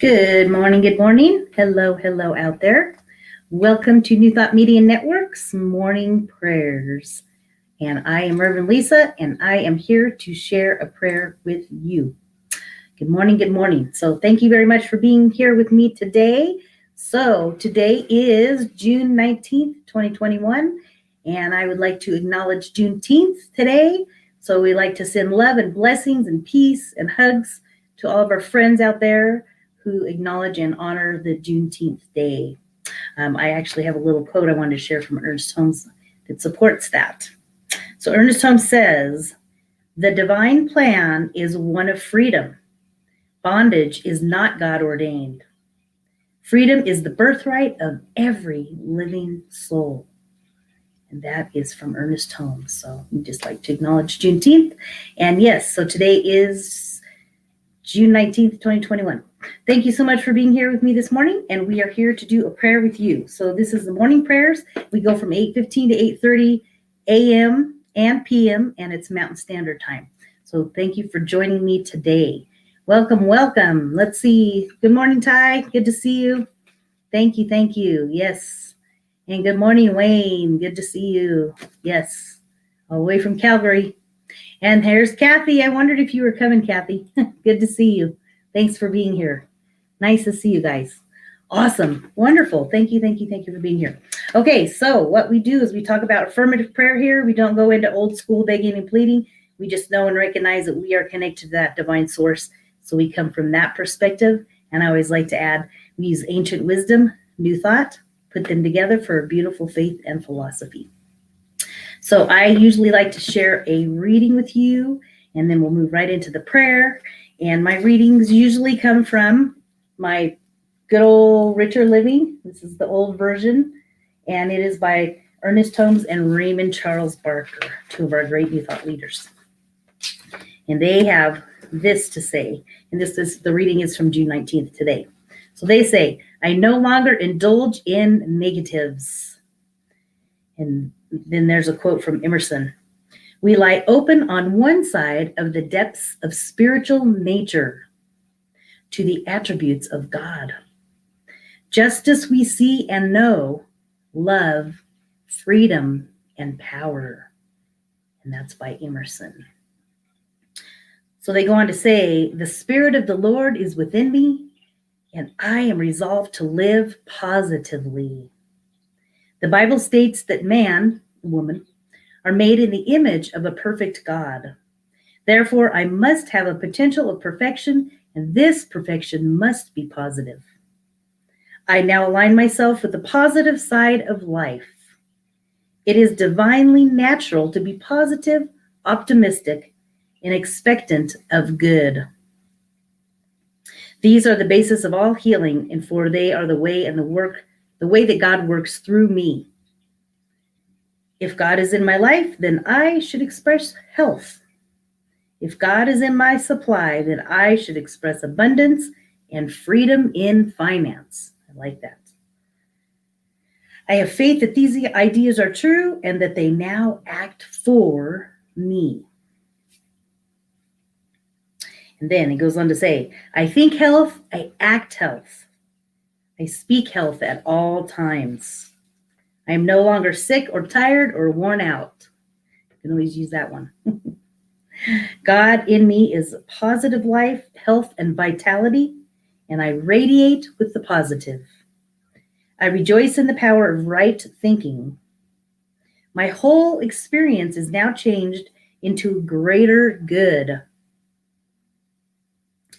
Good morning, good morning. Hello, hello out there. Welcome to New Thought Media Network's Morning Prayers. And I am Rev Lisa, and I am here to share a prayer with you. Good morning, good morning. So thank you very much for being here with me today. So today is June 19th, 2021, and I would like to acknowledge Juneteenth today. So we like to send love and blessings and peace and hugs to all of our friends out there who acknowledge and honor the Juneteenth day. I actually have a little quote I wanted to share from Ernest Holmes that supports that. So Ernest Holmes says, "The divine plan is one of freedom. Bondage is not God ordained. Freedom is the birthright of every living soul." And that is from Ernest Holmes. So we just like to acknowledge Juneteenth. And yes, so today is June 19th, 2021. Thank you so much for being here with me this morning. And we are here to do a prayer with you. So this is the morning prayers. We go from 8:15 to 8:30 a.m. and p.m. and it's Mountain Standard Time. So thank you for joining me today. Welcome, welcome. Let's see. Good morning, Ty. Good to see you. Thank you, thank you. Yes. And good morning, Wayne. Good to see you. Yes. All the way from Calgary. And here's Kathy. I wondered if you were coming, Kathy. Good to see you. Thanks for being here. Nice to see you guys. Awesome. Wonderful. Thank you, thank you, thank you for being here. Okay, so what we do is we talk about affirmative prayer here. We don't go into old school begging and pleading. We just know and recognize that we are connected to that divine source. So we come from that perspective. And I always like to add, we use ancient wisdom, new thought, put them together for a beautiful faith and philosophy. So I usually like to share a reading with you, and then we'll move right into the prayer. And my readings usually come from my good old Richer Living. This is the old version, and it is by Ernest Holmes and Raymond Charles Barker, two of our great New Thought leaders. And they have this to say, and the reading is from June 19th today. So they say, "I no longer indulge in negatives." And then there's a quote from Emerson. "We lie open on one side of the depths of spiritual nature to the attributes of God. Justice we see and know, love, freedom, and power." And that's by Emerson. So they go on to say, "The Spirit of the Lord is within me, and I am resolved to live positively. The Bible states that man, woman, are made in the image of a perfect God. Therefore, I must have a potential of perfection, and this perfection must be positive. I now align myself with the positive side of life. It is divinely natural to be positive, optimistic, and expectant of good. These are the basis of all healing, and for they are the way that God works through me. If God is in my life, then I should express health. If God is in my supply, then I should express abundance and freedom in finance." I like that. "I have faith that these ideas are true and that they now act for me." And then he goes on to say, "I think health, I act health. I speak health at all times. I am no longer sick or tired or worn out." You can always use that one. "God in me is positive life, health, and vitality, and I radiate with the positive. I rejoice in the power of right thinking. My whole experience is now changed into greater good,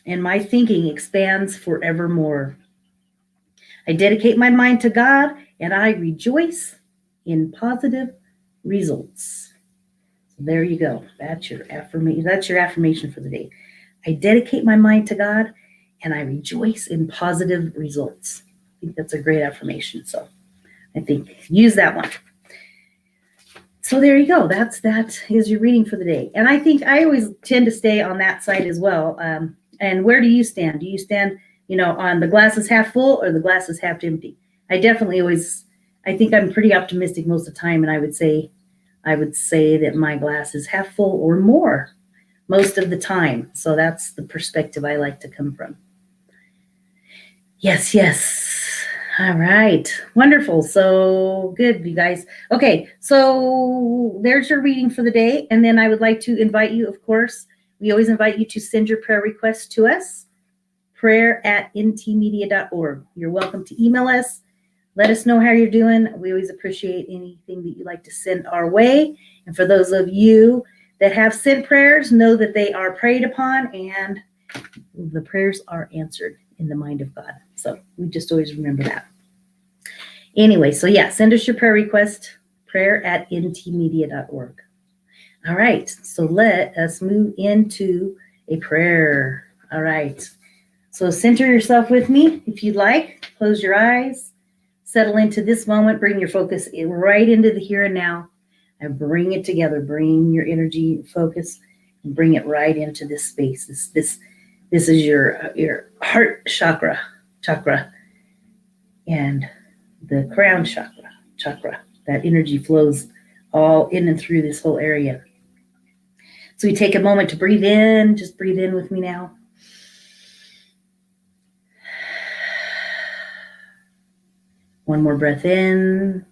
and my thinking expands forevermore. I dedicate my mind to God, and I rejoice in positive results." So there you go. That's your affirmation for the day. I dedicate my mind to God, and I rejoice in positive results. I think that's a great affirmation. So I think use that one. So there you go. That is your reading for the day. And I think I always tend to stay on that side as well. And where do you stand? Do you stand, on the glass is half full or the glass is half empty? I think I'm pretty optimistic most of the time, and I would say that my glass is half full or more most of the time. So that's the perspective I like to come from. Yes, yes. All right. Wonderful. So good, you guys. Okay, so there's your reading for the day. And then I would like to invite you, of course, we always invite you to send your prayer requests to us, prayer@ntmedia.org. You're welcome to email us. Let us know how you're doing. We always appreciate anything that you like to send our way. And for those of you that have sent prayers, know that they are prayed upon and the prayers are answered in the mind of God. So we just always remember that. Anyway, so yeah, send us your prayer request, prayer@ntmedia.org. All right, so let us move into a prayer. All right, so center yourself with me if you'd like. Close your eyes, settle into this moment, bring your focus right into the here and now, and bring it together. Bring your energy, focus, and bring it right into this space. This is your heart chakra, and the crown chakra. That energy flows all in and through this whole area. So we take a moment to breathe in. Just breathe in with me now. One more breath in.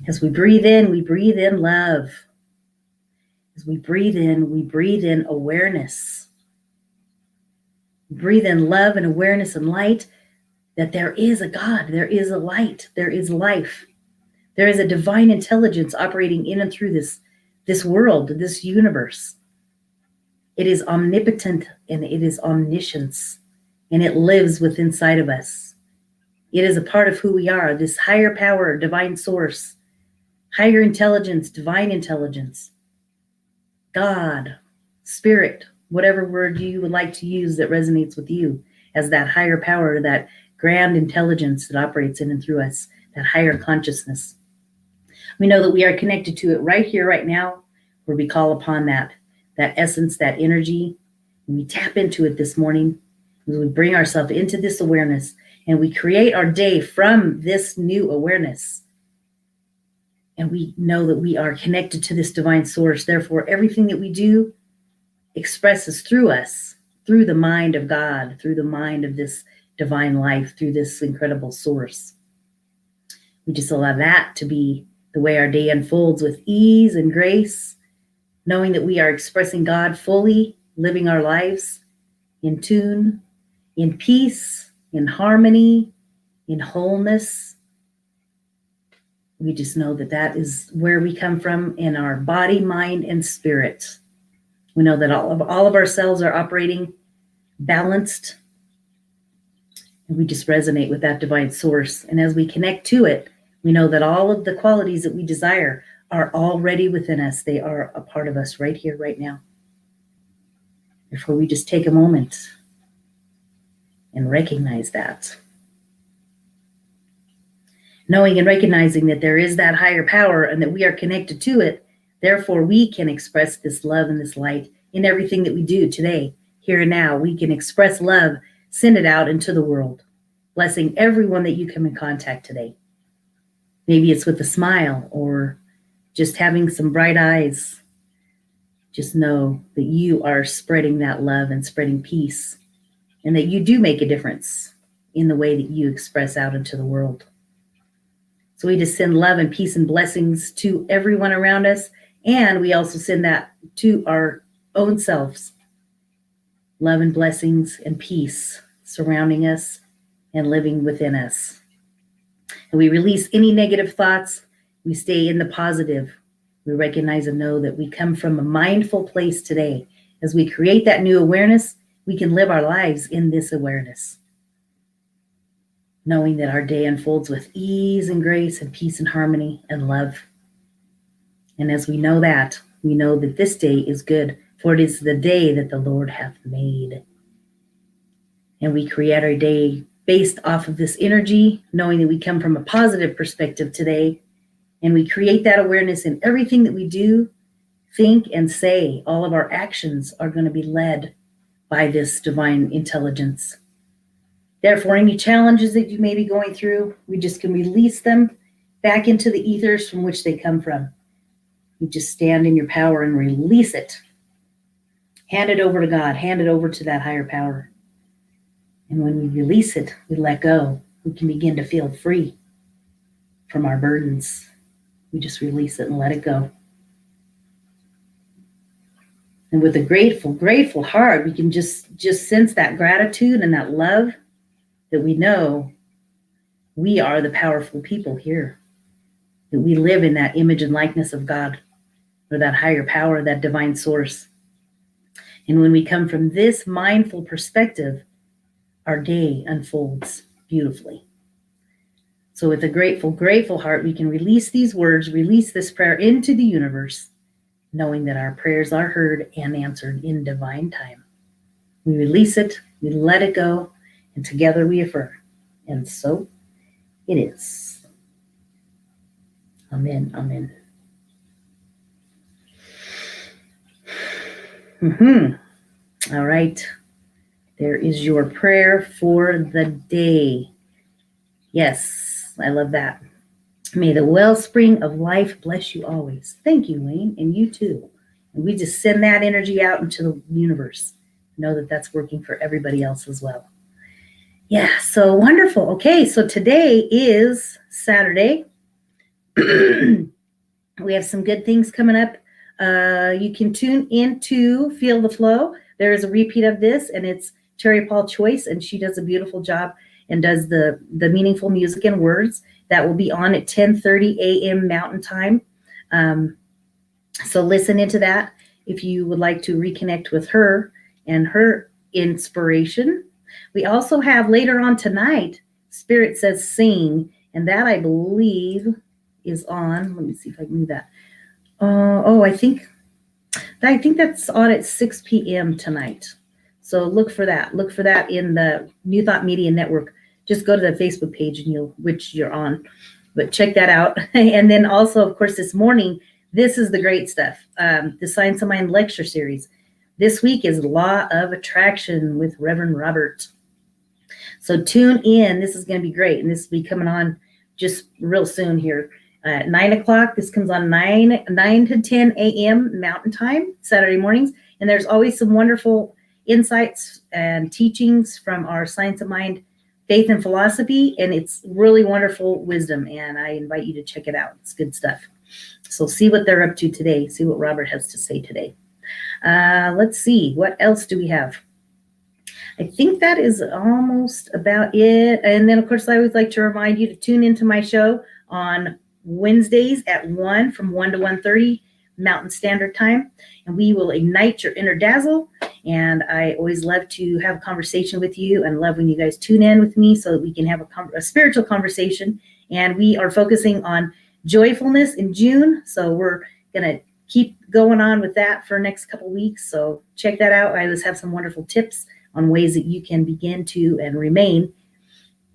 As we breathe in love. As we breathe in awareness. Breathe in love and awareness and light that there is a God, there is a light, there is life. There is a divine intelligence operating in and through this world, this universe. It is omnipotent and it is omniscience, and it lives within inside of us. It is a part of who we are, this higher power, divine source, higher intelligence, divine intelligence, God, spirit, whatever word you would like to use that resonates with you as that higher power, that grand intelligence that operates in and through us, that higher consciousness. We know that we are connected to it right here, right now, where we call upon that essence, that energy. And we tap into it this morning. We bring ourselves into this awareness and we create our day from this new awareness. And we know that we are connected to this divine source. Therefore, everything that we do expresses through us, through the mind of God, through the mind of this divine life, through this incredible source. We just allow that to be the way our day unfolds with ease and grace, knowing that we are expressing God fully, living our lives in tune, in peace, in harmony, in wholeness. We just know that that is where we come from in our body, mind, and spirit. We know that all of our cells are operating balanced, and we just resonate with that divine source. And as we connect to it, we know that all of the qualities that we desire are already within us. They are a part of us right here, right now. Therefore, we just take a moment and recognize that. Knowing and recognizing that there is that higher power and that we are connected to it, therefore we can express this love and this light in everything that we do today, here and now. We can express love, send it out into the world, blessing everyone that you come in contact today. Maybe it's with a smile or just having some bright eyes. Just know that you are spreading that love and spreading peace, and that you do make a difference in the way that you express out into the world. So we just send love and peace and blessings to everyone around us, and we also send that to our own selves. Love and blessings and peace surrounding us and living within us. And we release any negative thoughts. We stay in the positive. We recognize and know that we come from a mindful place today. As we create that new awareness, we can live our lives in this awareness, knowing that our day unfolds with ease and grace and peace and harmony and love. And as we know that this day is good, for it is the day that the Lord hath made. And we create our day based off of this energy, knowing that we come from a positive perspective today. And we create that awareness in everything that we do, think, and say. All of our actions are going to be led by this divine intelligence. Therefore, any challenges that you may be going through, we just can release them back into the ethers from which they come from. You just stand in your power and release it Hand it over to God, hand it over to that higher power. And when we release it, we let go, we can begin to feel free from our burdens. We just release it and let it go. And with a grateful, grateful heart, we can just sense that gratitude and that love that we know we are the powerful people here, that we live in that image and likeness of God, or that higher power, that divine source. And when we come from this mindful perspective, our day unfolds beautifully. So with a grateful, grateful heart, we can release these words, release this prayer into the universe, knowing that our prayers are heard and answered in divine time. We release it, we let it go, and together we affirm. And so it is. Amen, amen. All right. There is your prayer for the day. Yes, I love that. May the wellspring of life bless you always. Thank you, Wayne, and you too. And we just send that energy out into the universe. Know that that's working for everybody else as well. Yeah, so wonderful. Okay, so today is Saturday. We have some good things coming up. You can tune into Feel the Flow. There is a repeat of this, and it's Terry Paul Choice, and she does a beautiful job and does the meaningful music and words. That will be on at 10:30 a.m. Mountain Time. So listen into that if you would like to reconnect with her and her inspiration. We also have later on tonight, Spirit Says Sing, and that I believe is on. Let me see if I can move that. I think that's on at 6 p.m. tonight. So look for that. Look for that in the New Thought Media Network. Just go to the Facebook page and which you're on, but check that out. And then also, of course, this morning, this is the great stuff. The Science of Mind lecture series. This week is Law of Attraction with Reverend Robert. So tune in. This is going to be great. And this will be coming on just real soon here. At 9 o'clock, this comes on 9 to 10 a.m. Mountain Time, Saturday mornings. And there's always some wonderful insights and teachings from our Science of Mind faith and philosophy. And it's really wonderful wisdom. And I invite you to check it out. It's good stuff. So see what they're up to today. See what Robert has to say today. Let's see. What else do we have? I think that is almost about it. And then, of course, I always like to remind you to tune into my show on Wednesdays at 1 from 1 to 1:30 Mountain Standard Time. And we will ignite your inner dazzle. And I always love to have a conversation with you and love when you guys tune in with me so that we can have a spiritual conversation. And we are focusing on joyfulness in June. So we're going to keep going on with that for the next couple weeks. So check that out. I always have some wonderful tips on ways that you can begin to and remain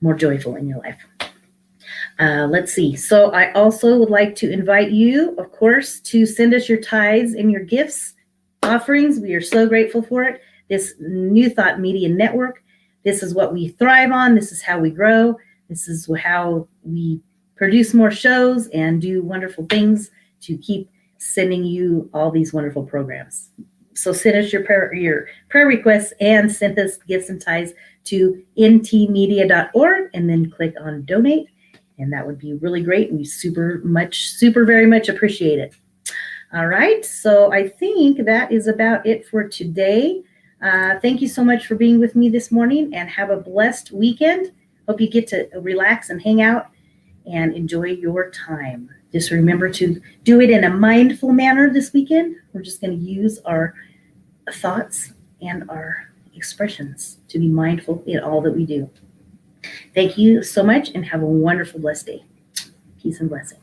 more joyful in your life. Let's see. So I also would like to invite you, of course, to send us your tithes and your gifts, offerings. We are so grateful for it. This New Thought Media Network, this is what we thrive on. This is how we grow. This is how we produce more shows and do wonderful things to keep sending you all these wonderful programs. So send us your prayer requests and send us gifts and tithes to ntmedia.org and then click on donate. And that would be really great. We super very much appreciate it. All right. So I think that is about it for today. Thank you so much for being with me this morning and have a blessed weekend. Hope you get to relax and hang out and enjoy your time. Just remember to do it in a mindful manner this weekend. We're just going to use our thoughts and our expressions to be mindful in all that we do. Thank you so much and have a wonderful, blessed day. Peace and blessing.